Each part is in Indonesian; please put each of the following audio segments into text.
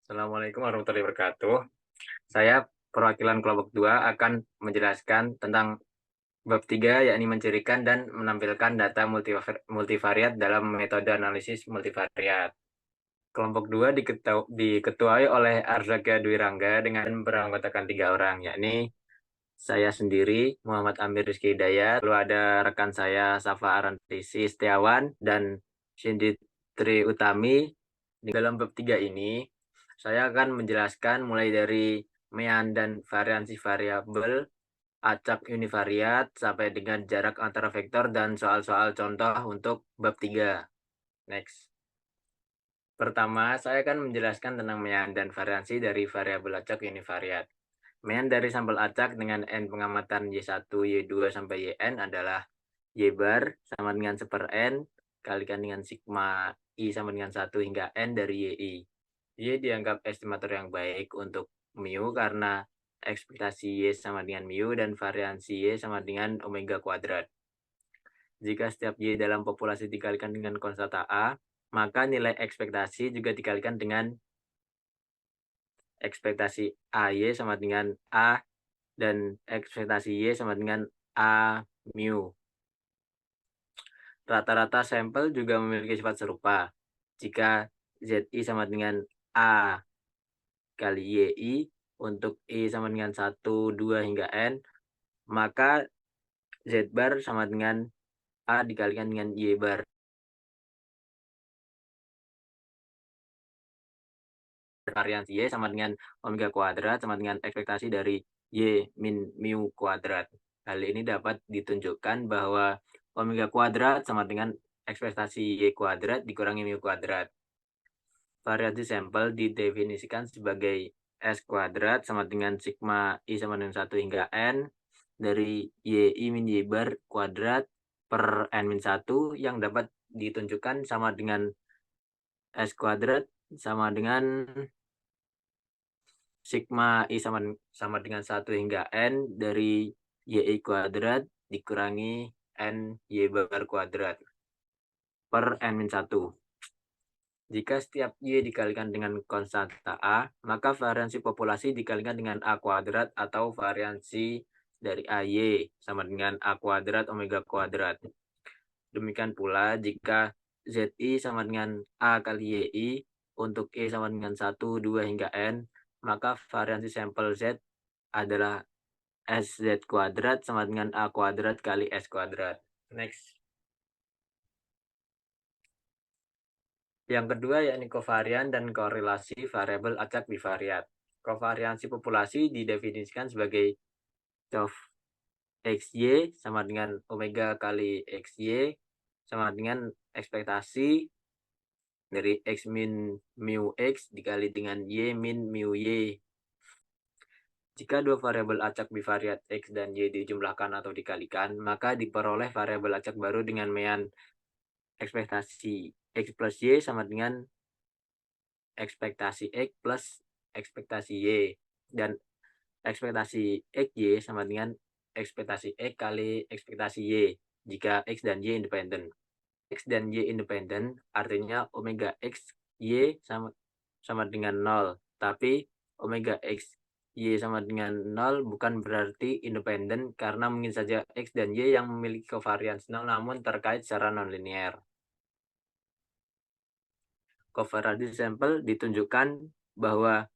Assalamualaikum warahmatullahi wabarakatuh. Saya perwakilan kelompok 2 akan menjelaskan tentang bab 3, yakni mencirikan dan menampilkan data multivariat dalam metode analisis multivariat. Kelompok 2 diketuai oleh Arzaga Dwi Rangga dengan beranggotakan 3 orang, yakni saya sendiri, Muhammad Amir Rizky Hidayat, lalu ada rekan saya Safa Arantisi Setiawan dan Cindy Tri Utami. Di dalam bab 3 ini, saya akan menjelaskan mulai dari mean dan variansi variabel, acak univariat, sampai dengan jarak antara vektor dan soal-soal contoh untuk bab 3. Next. Pertama, saya akan menjelaskan tentang mean dan variansi dari variabel acak univariat. Mean dari sampel acak dengan N pengamatan Y1, Y2, sampai Yn adalah Y bar sama dengan 1 N kalikan dengan sigma I sama dengan 1 hingga N dari YI. Y dianggap estimator yang baik untuk mu karena ekspektasi Y sama dengan mu dan variansi Y sama dengan omega kuadrat. Jika setiap Y dalam populasi dikalikan dengan konstanta A, maka nilai ekspektasi juga dikalikan dengan ekspektasi AY sama dengan A dan ekspektasi Y sama dengan A mu. Rata-rata sampel juga memiliki sifat serupa. Jika ZI sama dengan A kali YI untuk I sama dengan 1, 2, hingga N, maka Z bar sama dengan A dikalikan dengan Y bar. Variansi Y sama dengan omega kuadrat sama dengan ekspektasi dari Y min mu kuadrat. Hal ini dapat ditunjukkan bahwa omega kuadrat sama dengan ekspektasi Y kuadrat dikurangi mu kuadrat. Variasi sampel didefinisikan sebagai S kuadrat sama dengan sigma I sama dengan 1 hingga N dari YI min Y bar kuadrat per N min 1 yang dapat ditunjukkan sama dengan S kuadrat sama dengan sigma I sama dengan 1 hingga N dari YI kuadrat dikurangi N Y bar kuadrat per N min 1. Jika setiap Y dikalikan dengan konstanta A, maka variansi populasi dikalikan dengan A kuadrat atau variansi dari AY sama dengan A kuadrat omega kuadrat. Demikian pula jika ZI sama dengan A kali YI untuk Y sama dengan 1, 2, hingga N, maka variansi sampel Z adalah SZ kuadrat sama dengan A kuadrat kali S kuadrat. Next. Yang kedua yakni kovarian dan korelasi variabel acak bivariat. Kovariansi populasi didefinisikan sebagai COV XY sama dengan omega kali XY sama dengan ekspektasi dari X min mu X dikali dengan Y min mu Y. Jika dua variabel acak bivariat X dan Y dijumlahkan atau dikalikan, maka diperoleh variabel acak baru dengan mean ekspektasi X plus Y sama dengan ekspektasi X plus ekspektasi Y. Dan ekspektasi XY sama dengan ekspektasi X kali ekspektasi Y jika X dan Y independen. X dan Y independen artinya omega X Y sama dengan 0. Tapi omega X Y sama dengan 0 bukan berarti independen karena mungkin saja X dan Y yang memiliki covariance 0 namun terkait secara nonlinear. Covariance sampel ditunjukkan bahwa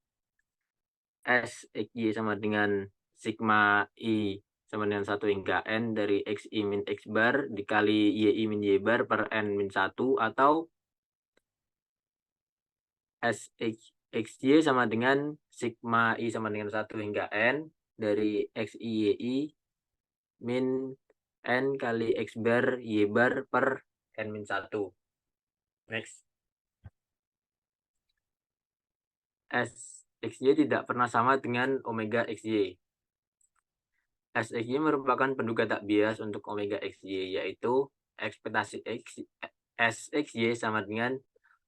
S XY sama dengan sigma I sama dengan 1 hingga N dari XI min X bar dikali YI min Y bar per N min 1 atau SXY sama dengan sigma I sama dengan 1 hingga N dari XI YI min N kali X bar Y bar per N min 1. Next. SXY tidak pernah sama dengan omega XY. SXY merupakan penduga tak bias untuk omega XY, yaitu ekspektasi SXY sama dengan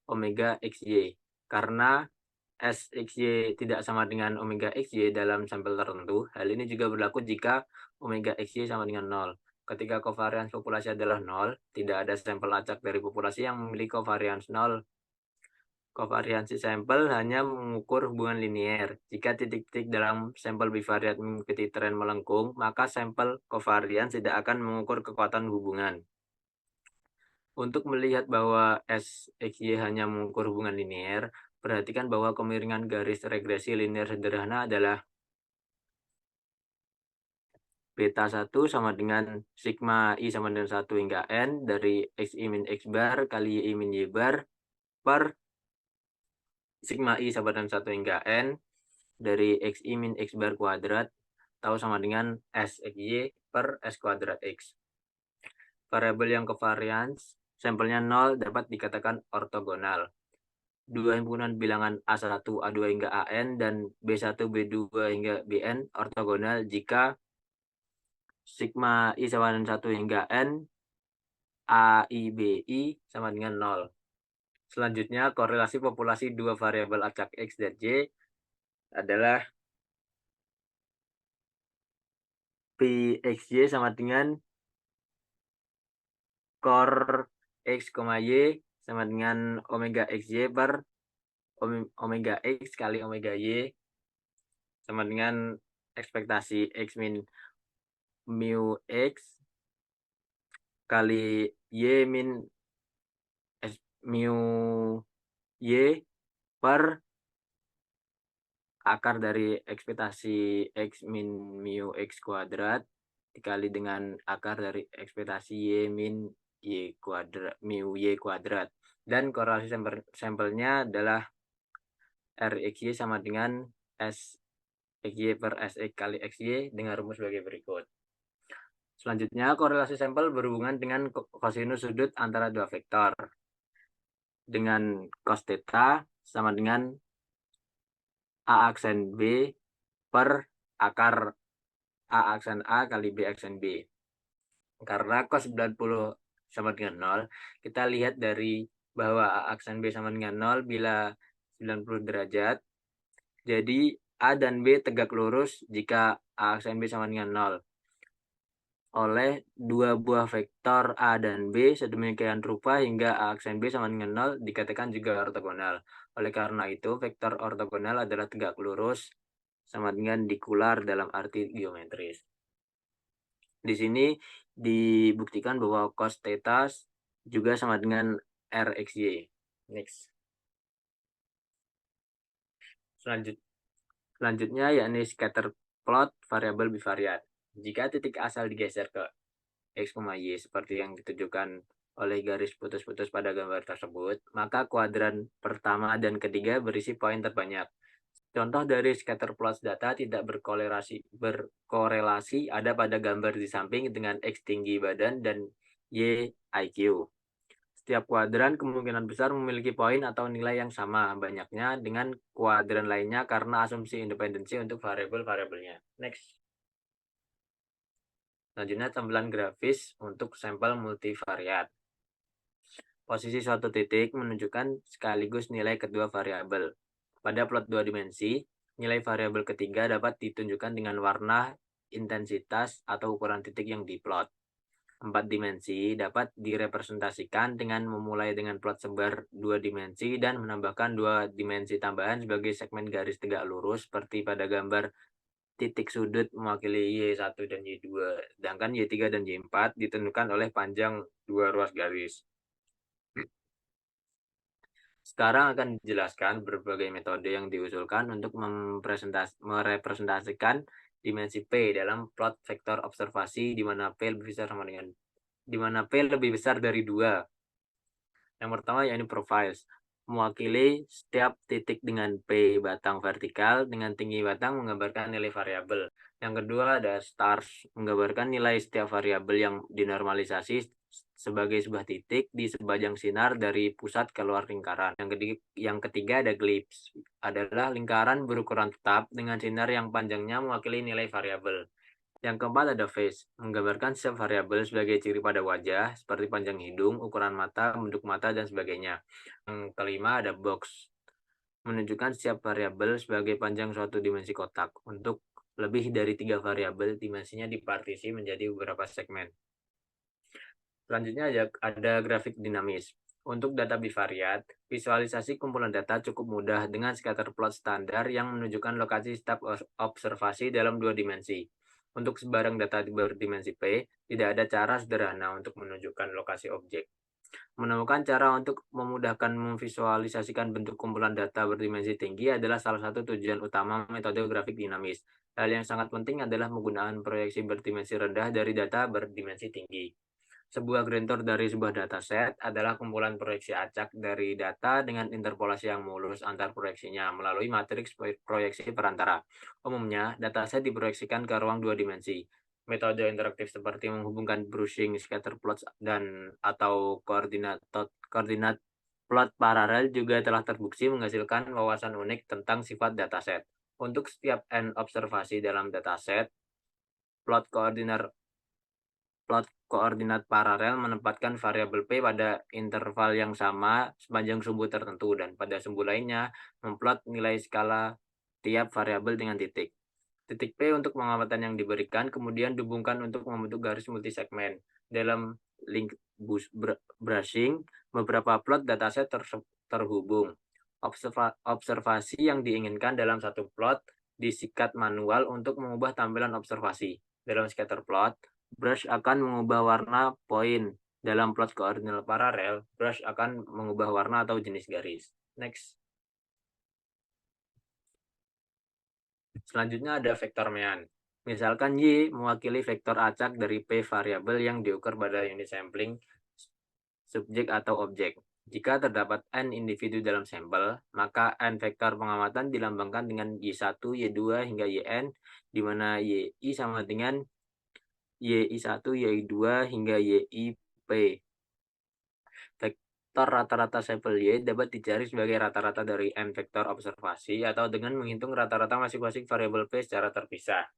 omega XY. Karena SXY tidak sama dengan omega XY dalam sampel tertentu, hal ini juga berlaku jika omega XY sama dengan 0. Ketika covariance populasi adalah 0, tidak ada sampel acak dari populasi yang memiliki covariance 0. Kovariansi sampel hanya mengukur hubungan linier. Jika titik-titik dalam sampel bivariat mengikuti tren melengkung, maka sampel kovarians tidak akan mengukur kekuatan hubungan. Untuk melihat bahwa SXY hanya mengukur hubungan linier, perhatikan bahwa kemiringan garis regresi linier sederhana adalah beta 1 sama dengan sigma I sama dengan 1 hingga N dari XI min X bar kali Y min Y bar per sigma I sama dengan 1 hingga N dari XI min X bar kuadrat atau sama dengan SXY per S kuadrat X. Variabel yang kovarians, sampelnya 0 dapat dikatakan ortogonal. Dua himpunan bilangan A1, A2 hingga AN dan B1, B2 hingga BN ortogonal jika sigma I sama dengan 1 hingga N, AIBI sama dengan 0. Selanjutnya, korelasi populasi dua variabel acak X dan Y adalah PXY sama dengan kor X, Y sama dengan omega XY per omega X kali omega Y sama dengan ekspektasi X min mu X kali Y min mu Y per akar dari ekspektasi X min mu X kuadrat dikali dengan akar dari ekspektasi Y min Y kuadrat mu Y kuadrat. Dan korelasi sampelnya adalah RXY sama dengan SXY per SX kali XY dengan rumus sebagai berikut. Selanjutnya, korelasi sampel berhubungan dengan kosinus sudut antara dua vektor. Dengan cos theta sama dengan A aksen B per akar A aksen A kali B aksen B. Karena cos 90 sama dengan 0, kita lihat dari bahwa A aksen B sama dengan 0 bila 90 derajat. Jadi A dan B tegak lurus jika A aksen B sama dengan 0. Oleh dua buah vektor A dan B sedemikian rupa hingga A aksen B sama dengan 0 dikatakan juga ortogonal. Oleh karena itu, vektor ortogonal adalah tegak lurus sama dengan dikular dalam arti geometris. Di sini dibuktikan bahwa cos theta juga sama dengan RXY. Next. Selanjutnya yakni scatter plot variabel bivariat. Jika titik asal digeser ke X, Y seperti yang ditunjukkan oleh garis putus-putus pada gambar tersebut, maka kuadran pertama dan ketiga berisi poin terbanyak. Contoh dari scatter plot data tidak berkorelasi ada pada gambar di samping dengan X tinggi badan dan Y IQ. Setiap kuadran kemungkinan besar memiliki poin atau nilai yang sama banyaknya dengan kuadran lainnya karena asumsi independensi untuk variabel-variabelnya. Next. Selanjutnya tampilan grafis untuk sampel multivariat. Posisi suatu titik menunjukkan sekaligus nilai kedua variabel. Pada plot dua dimensi, nilai variabel ketiga dapat ditunjukkan dengan warna, intensitas, atau ukuran titik yang diplot. 4 dimensi dapat direpresentasikan dengan memulai dengan plot sebar 2 dimensi dan menambahkan 2 dimensi tambahan sebagai segmen garis tegak lurus seperti pada gambar titik sudut mewakili Y1 dan Y2, sedangkan Y3 dan Y4 ditentukan oleh panjang 2 ruas garis. Sekarang akan dijelaskan berbagai metode yang diusulkan untuk merepresentasikan dimensi P dalam plot vektor observasi di mana P lebih besar dari 2. Yang pertama yakni profiles, mewakili setiap titik dengan P batang vertikal dengan tinggi batang menggambarkan nilai variabel. Yang kedua ada stars, menggambarkan nilai setiap variabel yang dinormalisasi sebagai sebuah titik di sepanjang sinar dari pusat keluar lingkaran. Yang ketiga ada glyphs, adalah lingkaran berukuran tetap dengan sinar yang panjangnya mewakili nilai variabel. Yang keempat ada face, menggambarkan setiap variabel sebagai ciri pada wajah, seperti panjang hidung, ukuran mata, bentuk mata, dan sebagainya. Yang kelima ada box, menunjukkan setiap variabel sebagai panjang suatu dimensi kotak. Untuk lebih dari 3 variabel, dimensinya dipartisi menjadi beberapa segmen. Selanjutnya ada grafik dinamis. Untuk data bivariat, visualisasi kumpulan data cukup mudah dengan scatter plot standar yang menunjukkan lokasi setiap observasi dalam 2 dimensi. Untuk sebarang data berdimensi P, tidak ada cara sederhana untuk menunjukkan lokasi objek. Menemukan cara untuk memudahkan memvisualisasikan bentuk kumpulan data berdimensi tinggi adalah salah satu tujuan utama metode grafik dinamis. Hal yang sangat penting adalah menggunakan proyeksi berdimensi rendah dari data berdimensi tinggi. Sebuah grantor dari sebuah dataset adalah kumpulan proyeksi acak dari data dengan interpolasi yang mulus antar proyeksinya melalui matriks proyeksi perantara. Umumnya, dataset diproyeksikan ke ruang 2 dimensi. Metode interaktif seperti menghubungkan brushing, scatter plots, dan atau koordinat plot paralel juga telah terbukti menghasilkan wawasan unik tentang sifat dataset. Untuk setiap n observasi dalam dataset, plot koordinat plot koordinat paralel menempatkan variabel P pada interval yang sama sepanjang sumbu tertentu dan pada sumbu lainnya memplot nilai skala tiap variabel dengan titik. Titik P untuk pengamatan yang diberikan kemudian dihubungkan untuk membentuk garis multisegmen. Dalam link brushing, beberapa plot dataset terhubung. Observasi yang diinginkan dalam satu plot disikat manual untuk mengubah tampilan observasi. Dalam scatter plot, brush akan mengubah warna poin. Dalam plot koordinat paralel, brush akan mengubah warna atau jenis garis. Next. Selanjutnya ada vektor mean. Misalkan Y mewakili vektor acak dari P variabel yang diukur pada unit sampling subjek atau objek. Jika terdapat n individu dalam sampel, maka n vektor pengamatan dilambangkan dengan Y1, Y2 hingga Yn, di mana Yi sama dengan Y1, Y2 hingga YIP. Vektor rata-rata sampel Y dapat dicari sebagai rata-rata dari n vektor observasi atau dengan menghitung rata-rata masing-masing variabel P secara terpisah.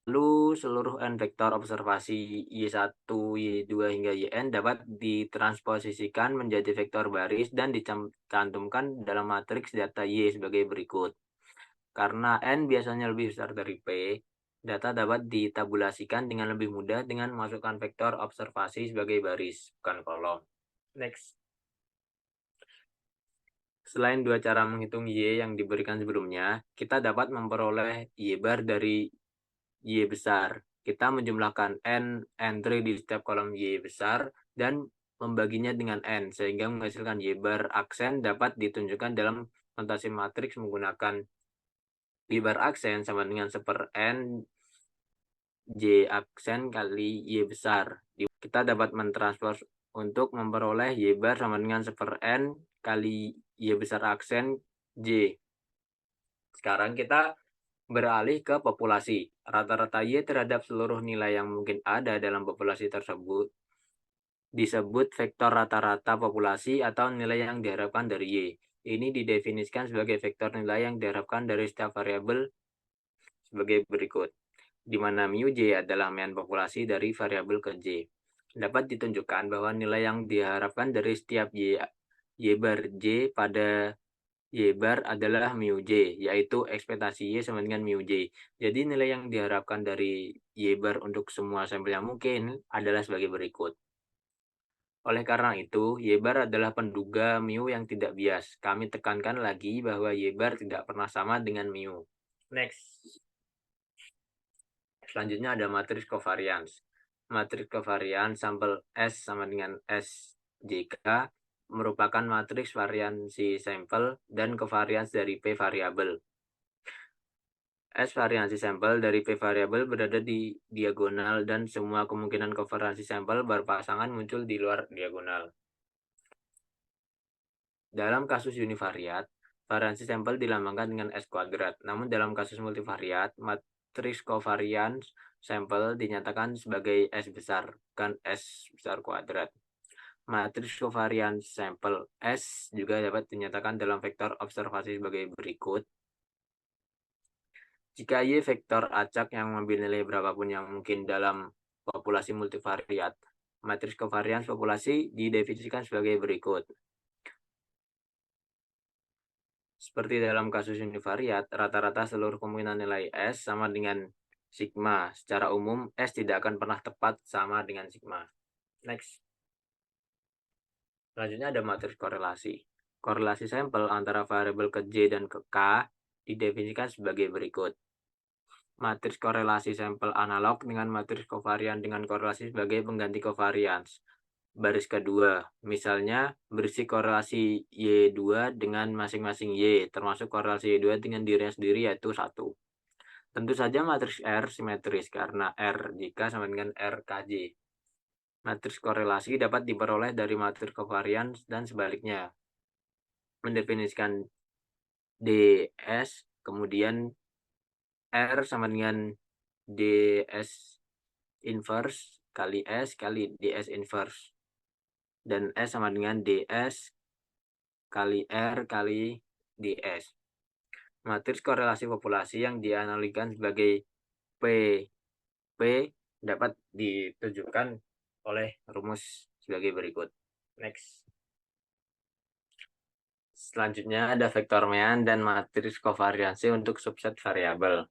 Lalu seluruh n vektor observasi Y1, Y2 hingga Yn dapat ditransposisikan menjadi vektor baris dan dicantumkan dalam matriks data Y sebagai berikut. Karena n biasanya lebih besar dari P, data dapat ditabulasikan dengan lebih mudah dengan memasukkan vektor observasi sebagai baris, bukan kolom. Next. Selain dua cara menghitung Y yang diberikan sebelumnya, kita dapat memperoleh Y bar dari Y besar. Kita menjumlahkan n entry di setiap kolom Y besar dan membaginya dengan n, sehingga menghasilkan Y bar aksen dapat ditunjukkan dalam notasi matriks menggunakan Y bar aksen sama dengan 1/n Y aksen kali Y besar. Kita dapat mentranspose untuk memperoleh Y bar sama dengan 1/n kali Y besar aksen Y. Sekarang kita beralih ke populasi. Rata-rata Y terhadap seluruh nilai yang mungkin ada dalam populasi tersebut disebut vektor rata-rata populasi atau nilai yang diharapkan dari Y. Ini didefinisikan sebagai vektor nilai yang diharapkan dari setiap variabel sebagai berikut, di mana mu J adalah mean populasi dari variabel ke J. Dapat ditunjukkan bahwa nilai yang diharapkan dari setiap Y bar J pada Y bar adalah mu J, yaitu ekspektasi Y sama dengan mu J. Jadi nilai yang diharapkan dari Y bar untuk semua sampel yang mungkin adalah sebagai berikut. Oleh karena itu, Y bar adalah penduga mu yang tidak bias. Kami tekankan lagi bahwa Y bar tidak pernah sama dengan mu. Next. Selanjutnya ada matriks covariance. Matriks covariance sampel S sama dengan SJK merupakan matriks variansi sampel dan covariance dari P variabel. S variansi sampel dari P variabel berada di diagonal dan semua kemungkinan covariansi sampel berpasangan muncul di luar diagonal. Dalam kasus univariat, variansi sampel dilambangkan dengan S kuadrat. Namun dalam kasus multivariat, matriks covariance sampel dinyatakan sebagai S besar, bukan S besar kuadrat. Matriks covariance sampel S juga dapat dinyatakan dalam vektor observasi sebagai berikut. Jika Y vektor acak yang mengambil nilai berapapun yang mungkin dalam populasi multivariat, matriks covariance populasi didefinisikan sebagai berikut. Seperti dalam kasus univariat, rata-rata seluruh kemungkinan nilai S sama dengan sigma. Secara umum, S tidak akan pernah tepat sama dengan sigma. Next. Selanjutnya ada matriks korelasi. Korelasi sampel antara variabel ke J dan ke K didefinisikan sebagai berikut. Matriks korelasi sampel analog dengan matriks kovarian dengan korelasi sebagai pengganti kovarians. Baris kedua, misalnya berisi korelasi Y2 dengan masing-masing Y, termasuk korelasi Y2 dengan dirinya sendiri yaitu 1. Tentu saja matriks R simetris karena R jika sama dengan RKJ. Matriks korelasi dapat diperoleh dari matriks kovarians dan sebaliknya. Mendefinisikan DS, kemudian R sama dengan DS inverse kali S kali DS inverse. Dan S sama dengan DS kali R kali DS. Matriks korelasi populasi yang dianalogikan sebagai P dapat ditunjukkan oleh rumus sebagai berikut. Next. Selanjutnya ada vektor Mean dan matriks kovariansi untuk subset variabel.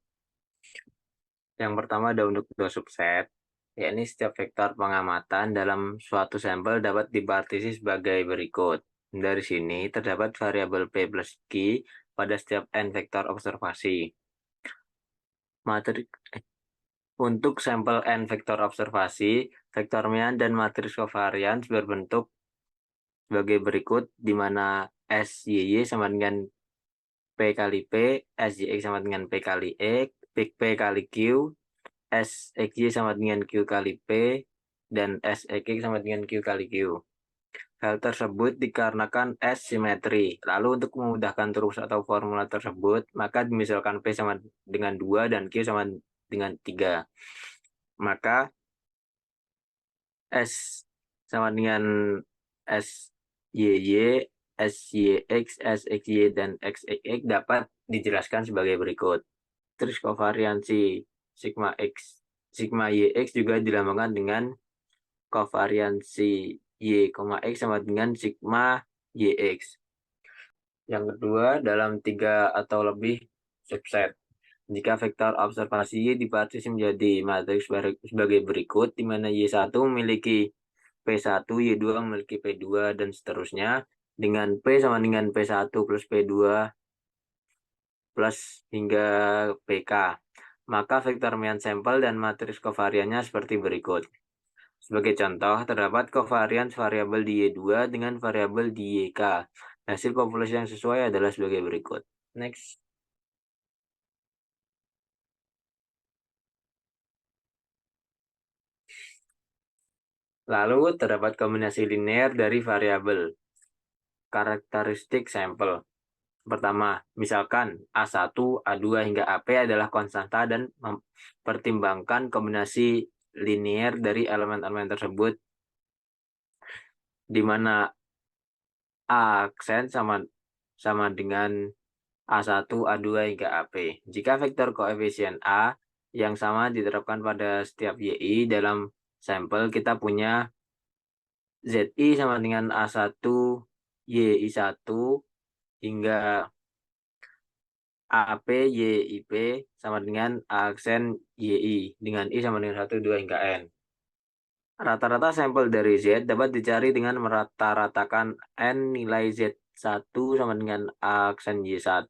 Yang pertama ada untuk dua subset, yakni setiap vektor pengamatan dalam suatu sampel dapat dipartisi sebagai berikut. Dari sini terdapat variabel P plus Q pada setiap n vektor observasi. Untuk sampel n vektor observasi, vektor Mean dan matriks kovarians berbentuk sebagai berikut, di mana SYY sama dengan P kali P, SYX sama dengan P kali X, P kali Q, SXY sama dengan Q kali P, dan SXX sama dengan Q kali Q. Hal tersebut dikarenakan S simetri. Lalu untuk memudahkan rumus atau formula tersebut, maka misalkan P sama dengan 2 dan Q sama dengan 3. Maka S sama dengan SYY, SYX, SXY, dan XXX dapat dijelaskan sebagai berikut. Terus kovariansi sigma X, sigma YX juga dilambangkan dengan kovariansi Y, X sama dengan sigma YX. Yang kedua, dalam 3 atau lebih subset. Jika vektor observasi Y dipartisi menjadi matriks sebagai berikut, di mana Y1 memiliki P1, Y2 memiliki P2, dan seterusnya, dengan P sama dengan P1 plus P2 plus hingga PK. Maka vektor Mean sampel dan matriks kovariannya seperti berikut. Sebagai contoh, terdapat kovarians variabel di Y2 dengan variabel di YK. Hasil populasi yang sesuai adalah sebagai berikut. Next. Lalu terdapat kombinasi linear dari variabel. Karakteristik sampel. Pertama, misalkan A1, A2 hingga AP adalah konstanta dan mempertimbangkan kombinasi linear dari elemen-elemen tersebut, di mana A aksen sama dengan A1, A2 hingga AP. Jika vektor koefisien A yang sama diterapkan pada setiap YI dalam sampel, kita punya ZI sama dengan A1, YI1 hingga AP, YIP sama dengan A aksen YI dengan I sama dengan 1, 2 hingga N. Rata-rata sampel dari Z dapat dicari dengan merata-ratakan N nilai Z1 sama dengan A aksen Y1,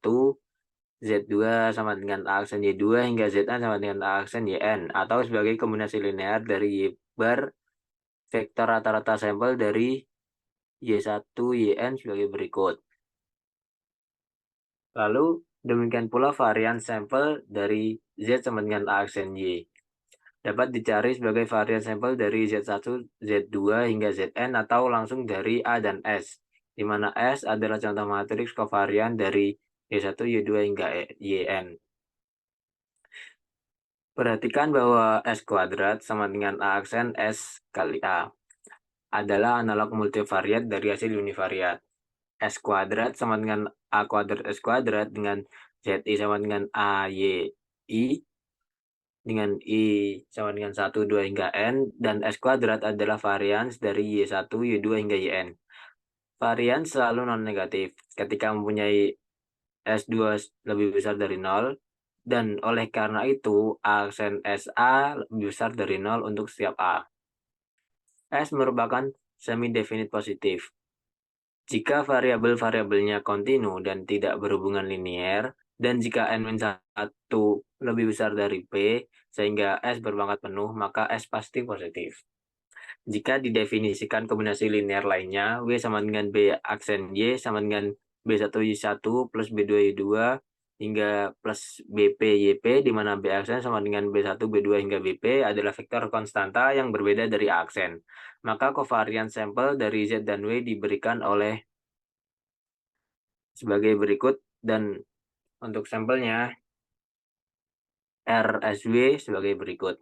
Z2 sama dengan A aksen Y2 hingga Zn sama dengan A aksen Yn, atau sebagai kombinasi linear dari Y bar vektor rata-rata sampel dari Y1, Yn sebagai berikut. Lalu demikian pula varian sampel dari Z sama dengan A aksen Y. Dapat dicari sebagai varian sampel dari Z1, Z2 hingga Zn atau langsung dari A dan S, di mana S adalah contoh matriks kovarian dari Y1, Y2 hingga Yn. Perhatikan bahwa S kuadrat sama dengan A aksen S kali A adalah analog multivariat dari hasil univariat. S kuadrat sama dengan A kuadrat S kuadrat dengan ZI sama dengan AYI dengan I sama dengan 1, 2 hingga N, dan S kuadrat adalah varians dari Y1, Y2 hingga Yn. Varians selalu non-negatif ketika mempunyai S2 lebih besar dari 0, dan oleh karena itu aksen SA lebih besar dari 0 untuk setiap A. S merupakan semi-definite positif. Jika variabel-variabelnya kontinu dan tidak berhubungan linier, dan jika n-1 lebih besar dari P, sehingga S berpangkat penuh, maka S pasti positif. Jika didefinisikan kombinasi linear lainnya, W sama dengan B aksen Y sama dengan B1Y1 plus B2Y2 hingga plus BP YP, di mana B aksen sama dengan B1, B2 hingga BP adalah vektor konstanta yang berbeda dari A aksen. Maka kovarian sampel dari Z dan W diberikan oleh sebagai berikut, dan untuk sampelnya RSW sebagai berikut.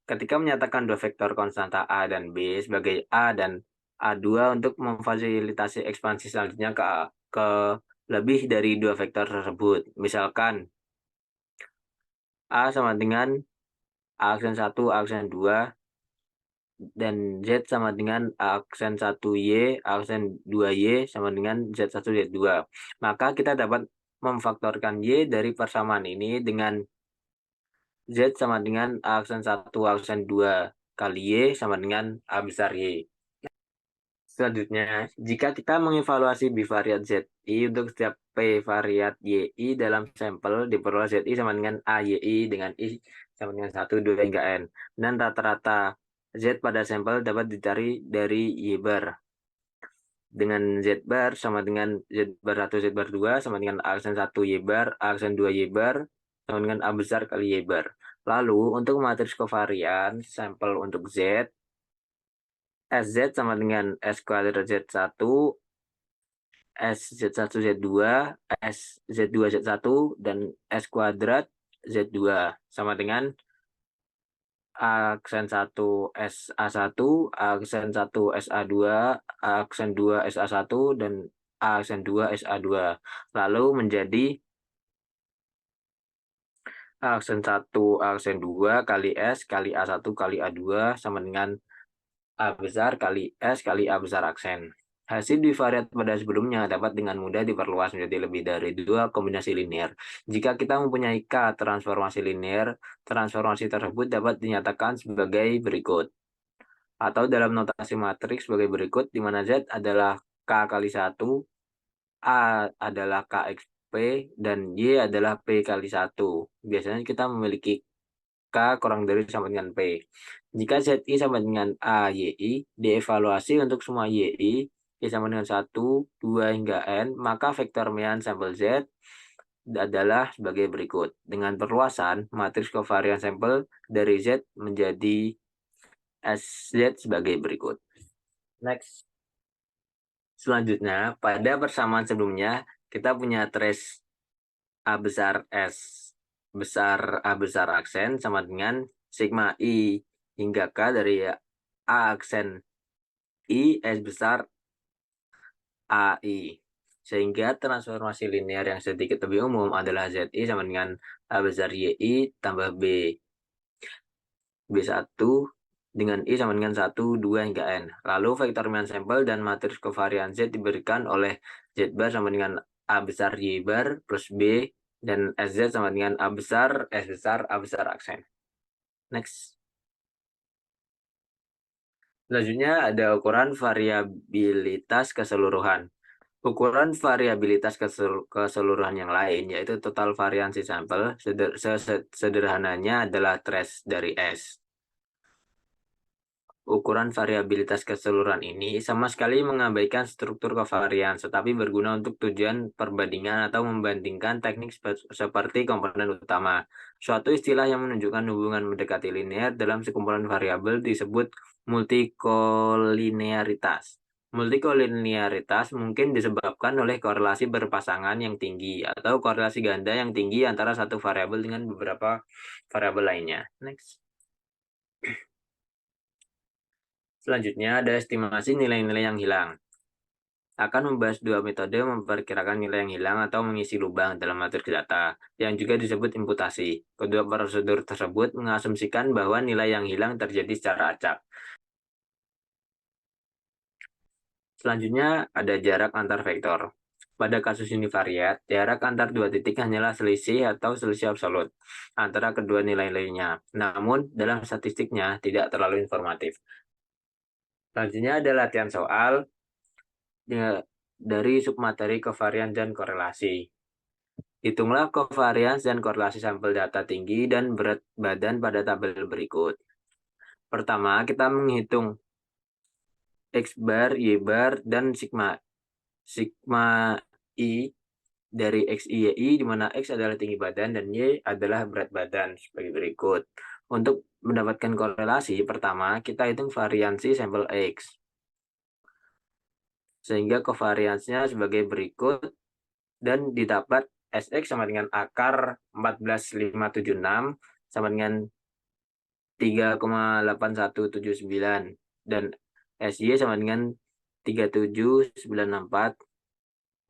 Ketika menyatakan dua vektor konstanta A dan B sebagai A dan A2 untuk memfasilitasi ekspansi selanjutnya ke lebih dari dua vektor tersebut. Misalkan A sama dengan A aksen 1, A aksen 2, dan Z sama dengan A aksen 1Y, A aksen 2Y sama dengan Z1, Z2. Maka kita dapat memfaktorkan Y dari persamaan ini dengan Z sama dengan A aksen 1, A aksen 2 kali Y sama dengan A besar Y. Selanjutnya, jika kita mengevaluasi bivariat ZI untuk setiap P variat YI dalam sampel, diperoleh ZI sama dengan AYI dengan I sama dengan 1, 2, hingga N. Dan rata-rata Z pada sampel dapat dicari dari Y bar. Dengan Z bar sama dengan Z bar 1, Z bar 2 sama dengan A aksen 1 Y bar, A aksen 2 Y bar, sama dengan A besar kali Y bar. Lalu, untuk matriks kovarian sampel untuk Z, SZ sama dengan S kuadrat Z1, SZ1 Z2, SZ2 Z1, dan S kuadrat Z2 sama dengan aksen 1 SA1, aksen 1 SA2, aksen 2 SA1, dan aksen 2 SA2. Lalu menjadi aksen 1 aksen 2 kali S kali A1 kali A2 sama dengan A besar kali S kali A besar aksen. Hasil bivariat pada sebelumnya dapat dengan mudah diperluas menjadi lebih dari dua kombinasi linear. Jika kita mempunyai K transformasi linear, transformasi tersebut dapat dinyatakan sebagai berikut. Atau dalam notasi matriks sebagai berikut, di mana Z adalah K kali 1, A adalah KXP, dan Y adalah P kali 1. Biasanya kita memiliki K kurang dari sama dengan P. Jika ZI sama dengan AYI, dievaluasi untuk semua YI, Y sama dengan 1, 2, hingga N, maka vektor mean sampel Z adalah sebagai berikut. Dengan perluasan, matriks kovarian sampel dari Z menjadi SZ sebagai berikut. Next. Selanjutnya, pada persamaan sebelumnya, kita punya trace A besar S besar A besar aksen sama dengan sigma I hingga K dari A aksen I S besar AI. Sehingga transformasi linear yang sedikit lebih umum adalah ZI sama dengan A besar YI tambah B1 dengan I sama dengan 1, 2, hingga N. Lalu vektor mean sampel dan matriks kovarian Z diberikan oleh Z bar sama dengan A besar Y bar plus B, dan SZ sama dengan A besar, S besar, A besar aksen. Next. Selanjutnya ada ukuran variabilitas keseluruhan. Ukuran variabilitas keseluruhan yang lain yaitu total variansi sampel, sederhananya adalah trace dari S. Ukuran variabilitas keseluruhan ini sama sekali mengabaikan struktur kovarians, tetapi berguna untuk tujuan perbandingan atau membandingkan teknik seperti komponen utama. Suatu istilah yang menunjukkan hubungan mendekati linear dalam sekumpulan variabel disebut multikolinearitas. Multikolinearitas mungkin disebabkan oleh korelasi berpasangan yang tinggi atau korelasi ganda yang tinggi antara satu variabel dengan beberapa variabel lainnya. Next. Selanjutnya ada estimasi nilai-nilai yang hilang. Akan membahas dua metode memperkirakan nilai yang hilang atau mengisi lubang dalam matriks data, yang juga disebut imputasi. Kedua prosedur tersebut mengasumsikan bahwa nilai yang hilang terjadi secara acak. Selanjutnya ada jarak antar vektor. Pada kasus univariat, jarak antar dua titik hanyalah selisih atau selisih absolut antara kedua nilai-nilainya. Namun, dalam statistiknya tidak terlalu informatif. Selanjutnya ada latihan soal. dari submateri kovarians dan korelasi. Hitunglah kovarians dan korelasi sampel data tinggi dan berat badan pada tabel berikut. Pertama, kita menghitung X bar, Y bar, dan sigma. Sigma I dari XI-YI, di mana X adalah tinggi badan dan Y adalah berat badan sebagai berikut. Untuk mendapatkan korelasi, pertama kita hitung variansi sampel X. Sehingga kovariansnya sebagai berikut dan didapat SX sama dengan akar 14,576 sama dengan 3,8179 dan SY sama dengan 37,964.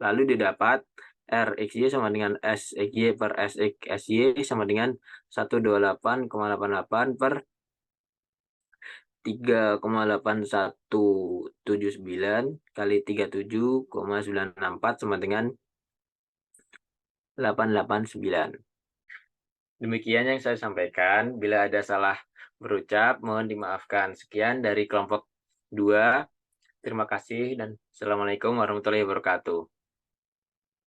Lalu didapat RXY sama dengan SXY per SXY sama dengan 128,88 per 3,8179 kali 37,964 sama dengan 889. Demikian yang saya sampaikan. Bila ada salah berucap, mohon dimaafkan. Sekian dari kelompok 2. Terima kasih dan Assalamualaikum warahmatullahi wabarakatuh.